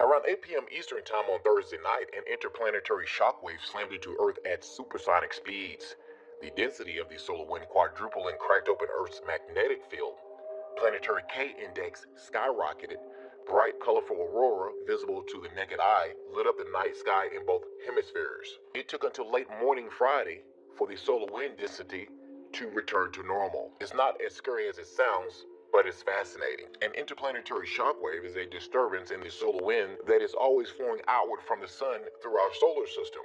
Around 8 p.m. Eastern Time on Thursday night, an interplanetary shockwave slammed into Earth at supersonic speeds. The density of the solar wind quadrupled and cracked open Earth's magnetic field. Planetary K-index skyrocketed. Bright, colorful aurora, visible to the naked eye, lit up the night sky in both hemispheres. It took until late morning Friday for the solar wind density to return to normal. It's not as scary as it sounds, but it's fascinating. An interplanetary shockwave is a disturbance in the solar wind that is always flowing outward from the sun through our solar system.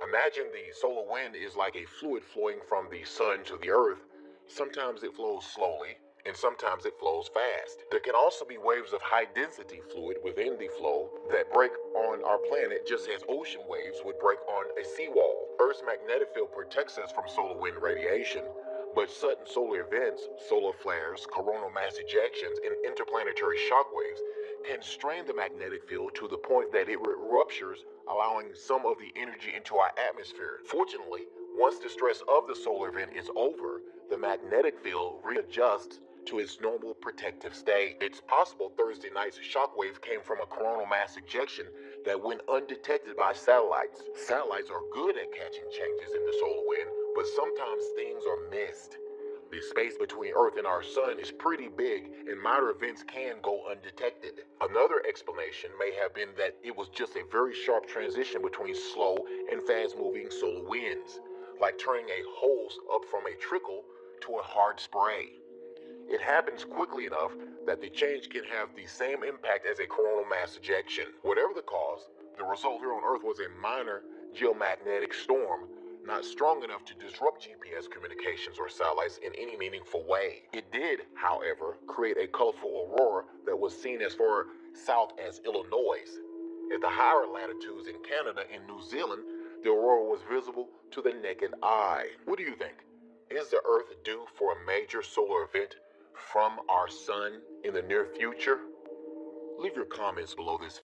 Imagine the solar wind is like a fluid flowing from the sun to the earth. Sometimes it flows slowly, and sometimes it flows fast. There can also be waves of high density fluid within the flow that break on our planet just as ocean waves would break on a seawall. Earth's magnetic field protects us from solar wind radiation, but sudden solar events, solar flares, coronal mass ejections, and interplanetary shockwaves can strain the magnetic field to the point that it ruptures, allowing some of the energy into our atmosphere. Fortunately, once the stress of the solar event is over, the magnetic field readjusts to its normal protective state. It's possible Thursday night's shockwave came from a coronal mass ejection that went undetected by satellites. Satellites are good at catching changes in the solar wind, but sometimes things are missed. The space between Earth and our Sun is pretty big, and minor events can go undetected. Another explanation may have been that it was just a very sharp transition between slow and fast-moving solar winds, like turning a hose up from a trickle to a hard spray. It happens quickly enough that the change can have the same impact as a coronal mass ejection. Whatever the cause, the result here on Earth was a minor geomagnetic storm, not strong enough to disrupt GPS communications or satellites in any meaningful way. It did, however, create a colorful aurora that was seen as far south as Illinois. At the higher latitudes in Canada and New Zealand, the aurora was visible to the naked eye. What do you think? Is the Earth due for a major solar event from our sun in the near future? Leave your comments below this